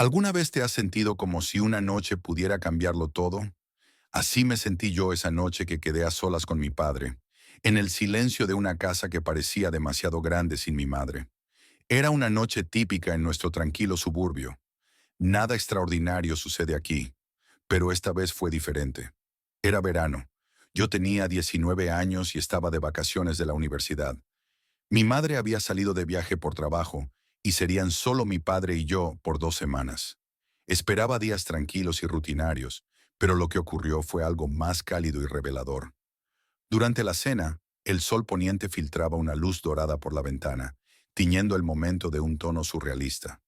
¿Alguna vez te has sentido como si una noche pudiera cambiarlo todo? Así me sentí yo esa noche que quedé a solas con mi padre, en el silencio de una casa que parecía demasiado grande sin mi madre. Era una noche típica en nuestro tranquilo suburbio. Nada extraordinario sucede aquí, pero esta vez fue diferente. Era verano. Yo tenía 19 años y estaba de vacaciones de la universidad. Mi madre había salido de viaje por trabajo y serían solo mi padre y yo por 2 semanas. Esperaba días tranquilos y rutinarios, pero lo que ocurrió fue algo más cálido y revelador. Durante la cena, el sol poniente filtraba una luz dorada por la ventana, tiñendo el momento de un tono surrealista.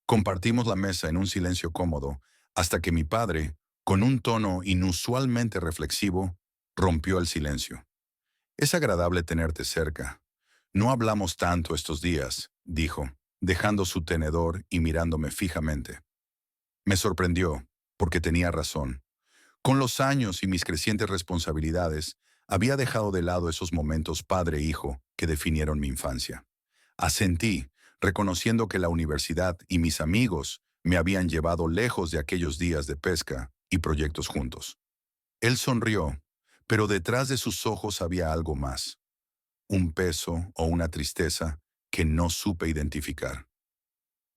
Compartimos la mesa en un silencio cómodo, hasta que mi padre, con un tono inusualmente reflexivo, rompió el silencio. Es agradable tenerte cerca. No hablamos tanto estos días, dijo, dejando su tenedor y mirándome fijamente. Me sorprendió, porque tenía razón. Con los años y mis crecientes responsabilidades, había dejado de lado esos momentos padre-hijo que definieron mi infancia. Asentí, reconociendo que la universidad y mis amigos me habían llevado lejos de aquellos días de pesca y proyectos juntos. Él sonrió, pero detrás de sus ojos había algo más, un peso o una tristeza que no supe identificar.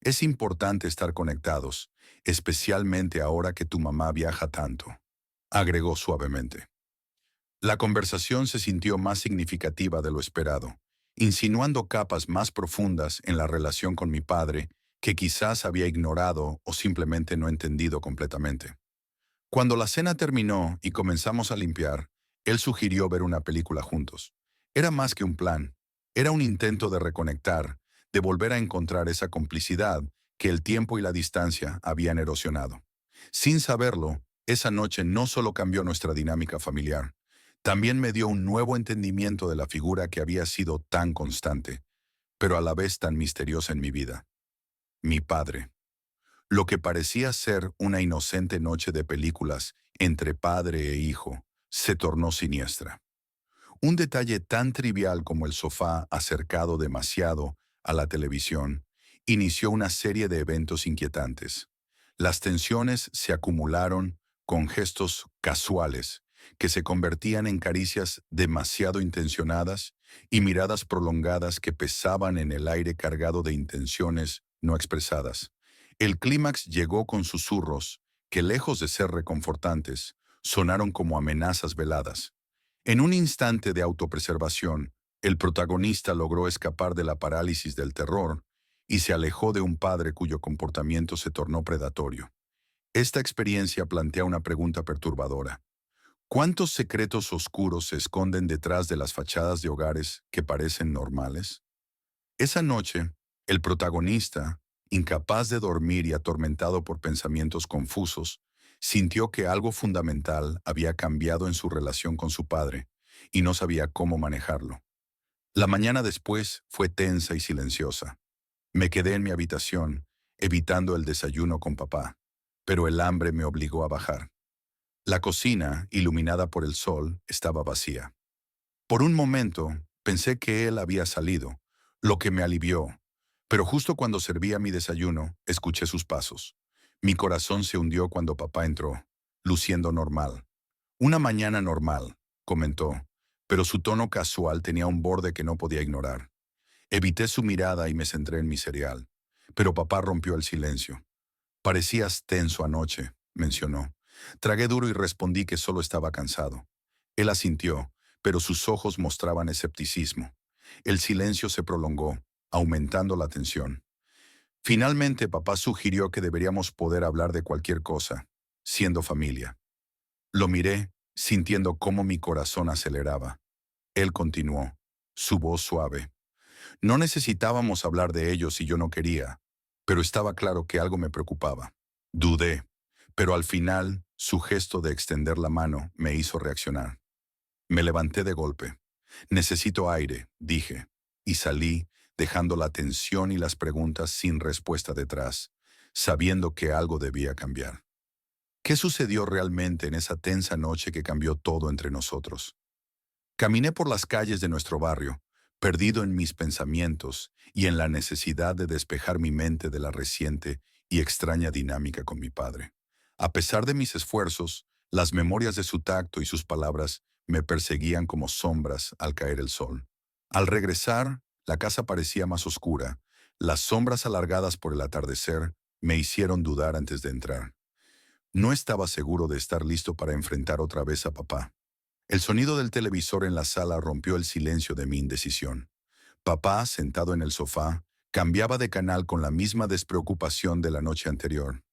Es importante estar conectados, especialmente ahora que tu mamá viaja tanto, agregó suavemente. La conversación se sintió más significativa de lo esperado, insinuando capas más profundas en la relación con mi padre que quizás había ignorado o simplemente no entendido completamente. Cuando la cena terminó y comenzamos a limpiar, él sugirió ver una película juntos. Era más que un plan, era un intento de reconectar, de volver a encontrar esa complicidad que el tiempo y la distancia habían erosionado. Sin saberlo, esa noche no solo cambió nuestra dinámica familiar, también me dio un nuevo entendimiento de la figura que había sido tan constante, pero a la vez tan misteriosa en mi vida, mi padre. Lo que parecía ser una inocente noche de películas entre padre e hijo se tornó siniestra. Un detalle tan trivial como el sofá acercado demasiado a la televisión inició una serie de eventos inquietantes. Las tensiones se acumularon con gestos casuales que se convertían en caricias demasiado intencionadas y miradas prolongadas que pesaban en el aire cargado de intenciones no expresadas. El clímax llegó con susurros que, lejos de ser reconfortantes, sonaron como amenazas veladas. En un instante de autopreservación, el protagonista logró escapar de la parálisis del terror y se alejó de un padre cuyo comportamiento se tornó predatorio. Esta experiencia plantea una pregunta perturbadora. ¿Cuántos secretos oscuros se esconden detrás de las fachadas de hogares que parecen normales? Esa noche, el protagonista, incapaz de dormir y atormentado por pensamientos confusos, sintió que algo fundamental había cambiado en su relación con su padre y no sabía cómo manejarlo. La mañana después fue tensa y silenciosa. Me quedé en mi habitación, evitando el desayuno con papá, pero el hambre me obligó a bajar. La cocina, iluminada por el sol, estaba vacía. Por un momento, pensé que él había salido, lo que me alivió, pero justo cuando servía mi desayuno, escuché sus pasos. Mi corazón se hundió cuando papá entró, luciendo normal. Una mañana normal, comentó, pero su tono casual tenía un borde que no podía ignorar. Evité su mirada y me centré en mi cereal, pero papá rompió el silencio. Parecías tenso anoche, mencionó. Tragué duro y respondí que solo estaba cansado. Él asintió, pero sus ojos mostraban escepticismo. El silencio se prolongó, aumentando la tensión. Finalmente, papá sugirió que deberíamos poder hablar de cualquier cosa, siendo familia. Lo miré, sintiendo cómo mi corazón aceleraba. Él continuó, su voz suave. No necesitábamos hablar de ello si yo no quería, pero estaba claro que algo me preocupaba. Dudé, pero al final, su gesto de extender la mano me hizo reaccionar. Me levanté de golpe. Necesito aire, dije, y salí, dejando la tensión y las preguntas sin respuesta detrás, sabiendo que algo debía cambiar. ¿Qué sucedió realmente en esa tensa noche que cambió todo entre nosotros? Caminé por las calles de nuestro barrio, perdido en mis pensamientos y en la necesidad de despejar mi mente de la reciente y extraña dinámica con mi padre. A pesar de mis esfuerzos, las memorias de su tacto y sus palabras me perseguían como sombras al caer el sol. Al regresar, la casa parecía más oscura. Las sombras alargadas por el atardecer me hicieron dudar antes de entrar. No estaba seguro de estar listo para enfrentar otra vez a papá. El sonido del televisor en la sala rompió el silencio de mi indecisión. Papá, sentado en el sofá, cambiaba de canal con la misma despreocupación de la noche anterior.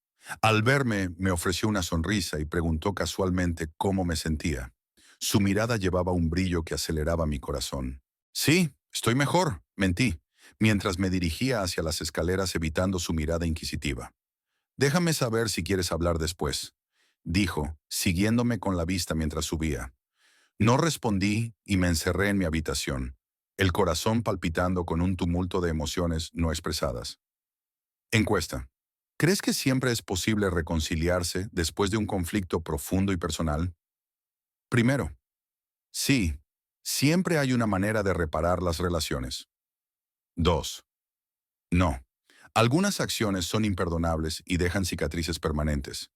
Al verme, me ofreció una sonrisa y preguntó casualmente cómo me sentía. Su mirada llevaba un brillo que aceleraba mi corazón. Sí, estoy mejor, mentí, mientras me dirigía hacia las escaleras evitando su mirada inquisitiva. Déjame saber si quieres hablar después, dijo, siguiéndome con la vista mientras subía. No respondí y me encerré en mi habitación, el corazón palpitando con un tumulto de emociones no expresadas. Encuesta. ¿Crees que siempre es posible reconciliarse después de un conflicto profundo y personal? Primero, sí, siempre hay una manera de reparar las relaciones. 2. No. Algunas acciones son imperdonables y dejan cicatrices permanentes.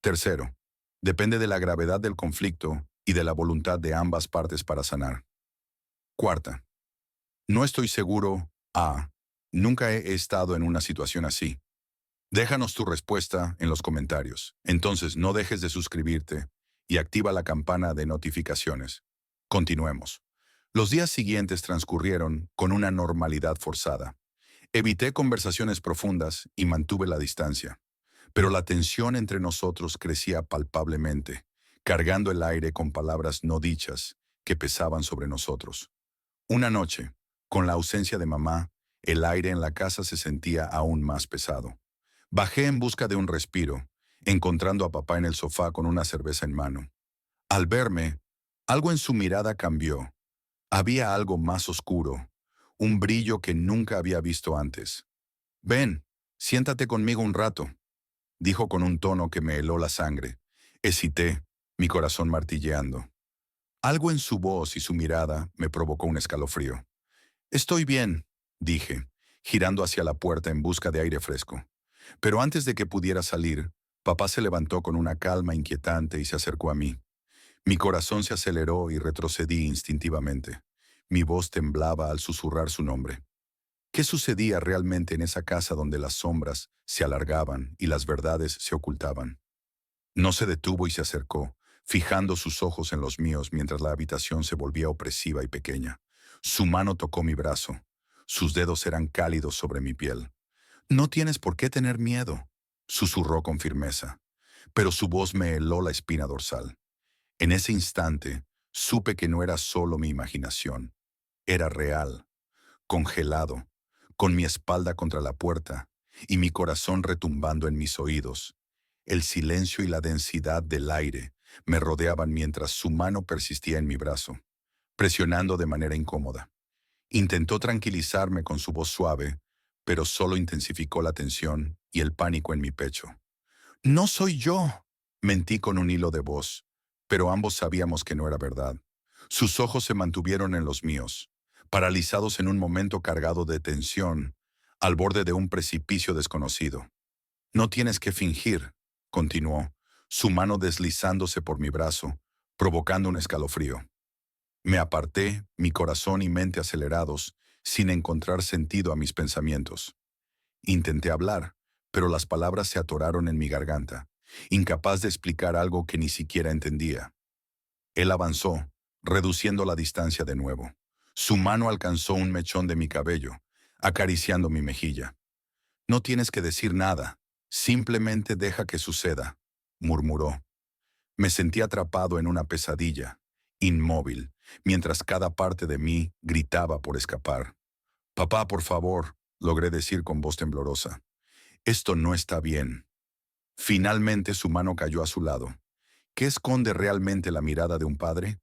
Tercero, depende de la gravedad del conflicto y de la voluntad de ambas partes para sanar. Cuarta, no estoy seguro. Nunca he estado en una situación así. Déjanos tu respuesta en los comentarios. Entonces no dejes de suscribirte y activa la campana de notificaciones. Continuemos. Los días siguientes transcurrieron con una normalidad forzada. Evité conversaciones profundas y mantuve la distancia. Pero la tensión entre nosotros crecía palpablemente, cargando el aire con palabras no dichas que pesaban sobre nosotros. Una noche, con la ausencia de mamá, el aire en la casa se sentía aún más pesado. Bajé en busca de un respiro, encontrando a papá en el sofá con una cerveza en mano. Al verme, algo en su mirada cambió. Había algo más oscuro, un brillo que nunca había visto antes. Ven, siéntate conmigo un rato, dijo con un tono que me heló la sangre. Hesité, mi corazón martilleando. Algo en su voz y su mirada me provocó un escalofrío. Estoy bien, dije, girando hacia la puerta en busca de aire fresco. Pero antes de que pudiera salir, papá se levantó con una calma inquietante y se acercó a mí. Mi corazón se aceleró y retrocedí instintivamente. Mi voz temblaba al susurrar su nombre. ¿Qué sucedía realmente en esa casa donde las sombras se alargaban y las verdades se ocultaban? No se detuvo y se acercó, fijando sus ojos en los míos mientras la habitación se volvía opresiva y pequeña. Su mano tocó mi brazo. Sus dedos eran cálidos sobre mi piel. No tienes por qué tener miedo, susurró con firmeza, pero su voz me heló la espina dorsal. En ese instante, supe que no era solo mi imaginación. Era real, congelado, con mi espalda contra la puerta y mi corazón retumbando en mis oídos. El silencio y la densidad del aire me rodeaban mientras su mano persistía en mi brazo, presionando de manera incómoda. Intentó tranquilizarme con su voz suave, pero solo intensificó la tensión y el pánico en mi pecho. No soy yo, mentí con un hilo de voz, pero ambos sabíamos que no era verdad. Sus ojos se mantuvieron en los míos, paralizados en un momento cargado de tensión, al borde de un precipicio desconocido. No tienes que fingir, continuó, su mano deslizándose por mi brazo, provocando un escalofrío. Me aparté, mi corazón y mente acelerados, sin encontrar sentido a mis pensamientos. Intenté hablar, pero las palabras se atoraron en mi garganta, incapaz de explicar algo que ni siquiera entendía. Él avanzó, reduciendo la distancia de nuevo. Su mano alcanzó un mechón de mi cabello, acariciando mi mejilla. No tienes que decir nada, simplemente deja que suceda, murmuró. Me sentí atrapado en una pesadilla, inmóvil, mientras cada parte de mí gritaba por escapar. Papá, por favor, logré decir con voz temblorosa. Esto no está bien. Finalmente su mano cayó a su lado. ¿Qué esconde realmente la mirada de un padre?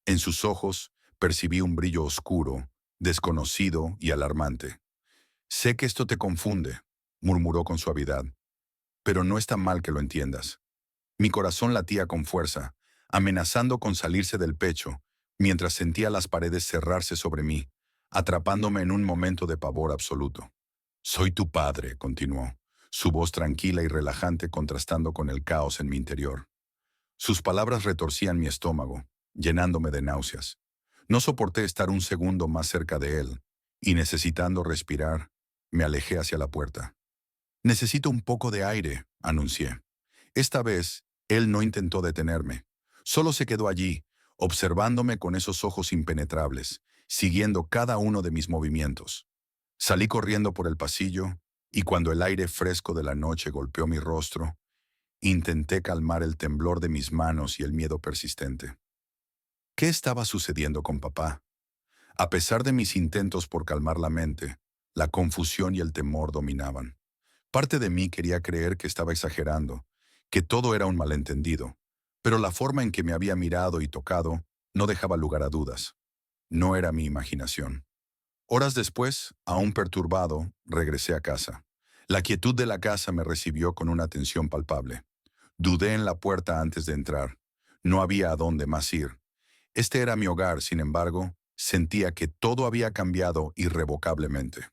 En sus ojos percibí un brillo oscuro, desconocido y alarmante. Sé que esto te confunde, murmuró con suavidad, pero no está mal que lo entiendas. Mi corazón latía con fuerza, amenazando con salirse del pecho, mientras sentía las paredes cerrarse sobre mí, atrapándome en un momento de pavor absoluto. Soy tu padre, continuó. su voz tranquila y relajante contrastando con el caos en mi interior. Sus palabras retorcían mi estómago, llenándome de náuseas. No soporté estar un segundo más cerca de él, y necesitando respirar, me alejé hacia la puerta. Necesito un poco de aire, anuncié. Esta vez, él no intentó detenerme. Solo se quedó allí, observándome con esos ojos impenetrables, siguiendo cada uno de mis movimientos. Salí corriendo por el pasillo, y cuando el aire fresco de la noche golpeó mi rostro, intenté calmar el temblor de mis manos y el miedo persistente. ¿Qué estaba sucediendo con papá? A pesar de mis intentos por calmar la mente, la confusión y el temor dominaban. Parte de mí quería creer que estaba exagerando, que todo era un malentendido, pero la forma en que me había mirado y tocado no dejaba lugar a dudas. No era mi imaginación. Horas después, aún perturbado, regresé a casa. La quietud de la casa me recibió con una tensión palpable. Dudé en la puerta antes de entrar. No había a dónde más ir. Este era mi hogar, sin embargo, sentía que todo había cambiado irrevocablemente.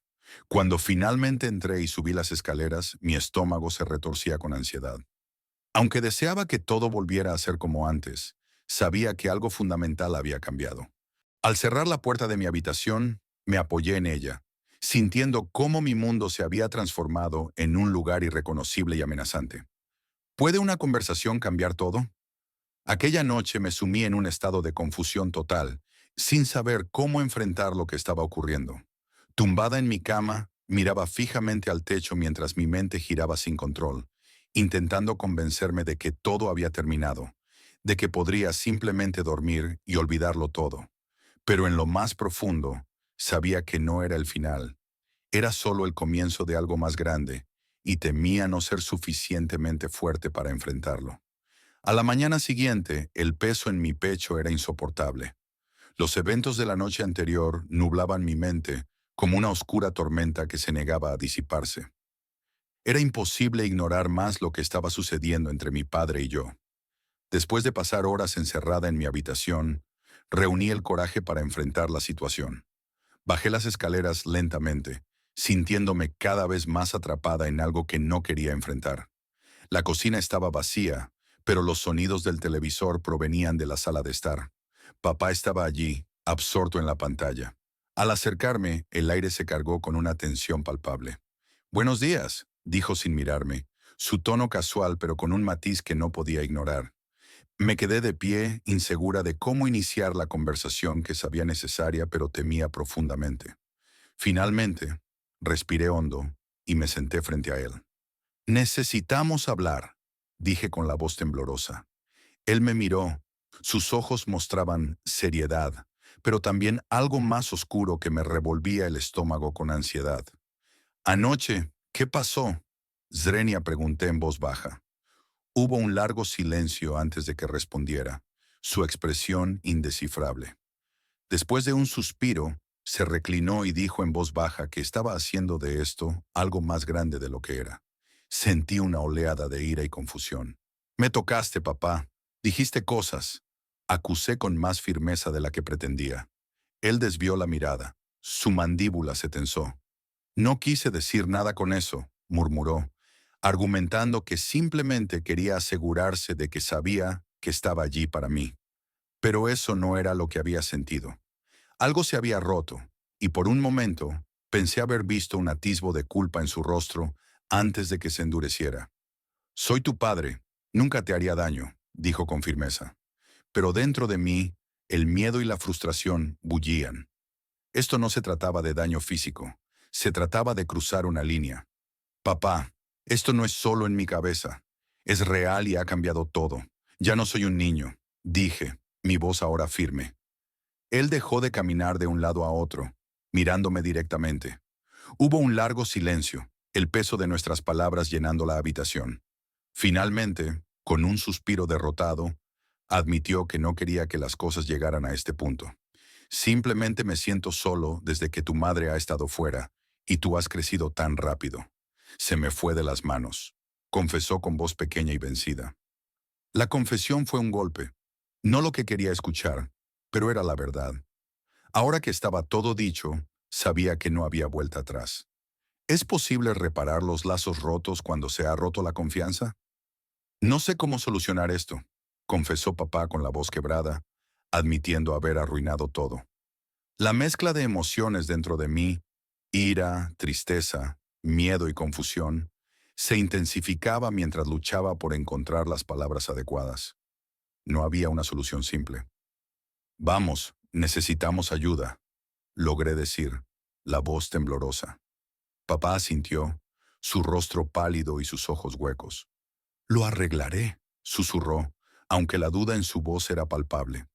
Cuando finalmente entré y subí las escaleras, mi estómago se retorcía con ansiedad. Aunque deseaba que todo volviera a ser como antes, sabía que algo fundamental había cambiado. Al cerrar la puerta de mi habitación, me apoyé en ella, sintiendo cómo mi mundo se había transformado en un lugar irreconocible y amenazante. ¿Puede una conversación cambiar todo? Aquella noche me sumí en un estado de confusión total, sin saber cómo enfrentar lo que estaba ocurriendo. Tumbada en mi cama, miraba fijamente al techo mientras mi mente giraba sin control, intentando convencerme de que todo había terminado, de que podría simplemente dormir y olvidarlo todo. Pero en lo más profundo, sabía que no era el final, era solo el comienzo de algo más grande, y temía no ser suficientemente fuerte para enfrentarlo. A la mañana siguiente, el peso en mi pecho era insoportable. Los eventos de la noche anterior nublaban mi mente como una oscura tormenta que se negaba a disiparse. Era imposible ignorar más lo que estaba sucediendo entre mi padre y yo. Después de pasar horas encerrada en mi habitación, reuní el coraje para enfrentar la situación. Bajé las escaleras lentamente, sintiéndome cada vez más atrapada en algo que no quería enfrentar. La cocina estaba vacía, pero los sonidos del televisor provenían de la sala de estar. Papá estaba allí, absorto en la pantalla. Al acercarme, el aire se cargó con una tensión palpable. «Buenos días», dijo sin mirarme, su tono casual pero con un matiz que no podía ignorar. Me quedé de pie, insegura de cómo iniciar la conversación que sabía necesaria pero temía profundamente. Finalmente, respiré hondo y me senté frente a él. «Necesitamos hablar», dije con la voz temblorosa. Él me miró. Sus ojos mostraban seriedad, pero también algo más oscuro que me revolvía el estómago con ansiedad. «Anoche, ¿qué pasó?», Zrenia pregunté en voz baja. Hubo un largo silencio antes de que respondiera, su expresión indescifrable. Después de un suspiro, se reclinó y dijo en voz baja que estaba haciendo de esto algo más grande de lo que era. Sentí una oleada de ira y confusión. «Me tocaste, papá. Dijiste cosas». Acusé con más firmeza de la que pretendía. Él desvió la mirada. Su mandíbula se tensó. «No quise decir nada con eso», murmuró, argumentando que simplemente quería asegurarse de que sabía que estaba allí para mí. Pero eso no era lo que había sentido. Algo se había roto, y por un momento pensé haber visto un atisbo de culpa en su rostro antes de que se endureciera. «Soy tu padre, nunca te haría daño», dijo con firmeza. Pero dentro de mí, el miedo y la frustración bullían. Esto no se trataba de daño físico, se trataba de cruzar una línea. «Papá, esto no es solo en mi cabeza, es real y ha cambiado todo. Ya no soy un niño», dije, mi voz ahora firme. Él dejó de caminar de un lado a otro, mirándome directamente. Hubo un largo silencio, el peso de nuestras palabras llenando la habitación. Finalmente, con un suspiro derrotado, admitió que no quería que las cosas llegaran a este punto. «Simplemente me siento solo desde que tu madre ha estado fuera, y tú has crecido tan rápido. Se me fue de las manos», confesó con voz pequeña y vencida. La confesión fue un golpe. No lo que quería escuchar, pero era la verdad. Ahora que estaba todo dicho, sabía que no había vuelta atrás. ¿Es posible reparar los lazos rotos cuando se ha roto la confianza? No sé cómo solucionar esto, confesó papá con la voz quebrada, admitiendo haber arruinado todo. La mezcla de emociones dentro de mí, ira, tristeza, miedo y confusión, se intensificaba mientras luchaba por encontrar las palabras adecuadas. No había una solución simple. Vamos, necesitamos ayuda, logré decir, la voz temblorosa. Papá asintió, su rostro pálido y sus ojos huecos. Lo arreglaré, susurró, aunque la duda en su voz era palpable.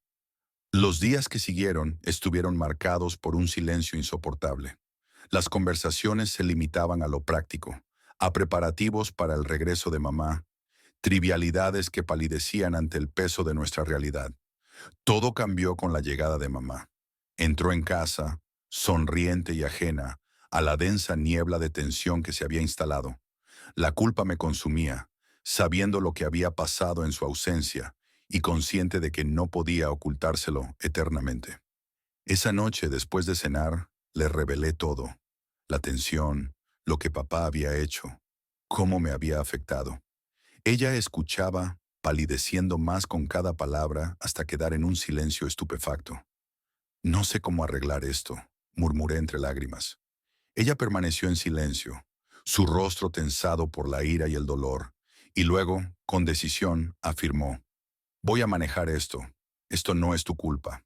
Los días que siguieron estuvieron marcados por un silencio insoportable. Las conversaciones se limitaban a lo práctico, a preparativos para el regreso de mamá, trivialidades que palidecían ante el peso de nuestra realidad. Todo cambió con la llegada de mamá. Entró en casa, sonriente y ajena, a la densa niebla de tensión que se había instalado. La culpa me consumía, sabiendo lo que había pasado en su ausencia y consciente de que no podía ocultárselo eternamente. Esa noche, después de cenar, le revelé todo. La tensión, lo que papá había hecho, cómo me había afectado. Ella escuchaba, palideciendo más con cada palabra hasta quedar en un silencio estupefacto. No sé cómo arreglar esto, murmuré entre lágrimas. Ella permaneció en silencio, su rostro tensado por la ira y el dolor, y luego, con decisión, afirmó, voy a manejar esto. Esto no es tu culpa.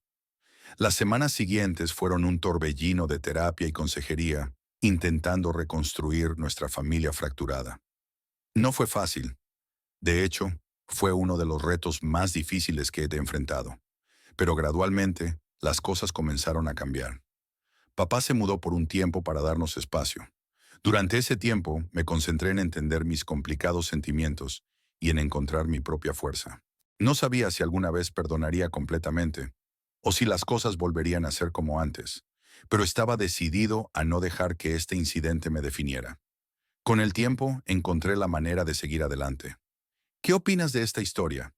Las semanas siguientes fueron un torbellino de terapia y consejería, intentando reconstruir nuestra familia fracturada. No fue fácil. De hecho, fue uno de los retos más difíciles que he enfrentado. Pero gradualmente, las cosas comenzaron a cambiar. Papá se mudó por un tiempo para darnos espacio. Durante ese tiempo, me concentré en entender mis complicados sentimientos y en encontrar mi propia fuerza. No sabía si alguna vez perdonaría completamente, o si las cosas volverían a ser como antes, pero estaba decidido a no dejar que este incidente me definiera. Con el tiempo, encontré la manera de seguir adelante. ¿Qué opinas de esta historia?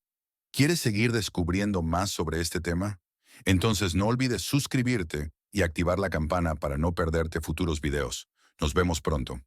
¿Quieres seguir descubriendo más sobre este tema? Entonces no olvides suscribirte y activar la campana para no perderte futuros videos. Nos vemos pronto.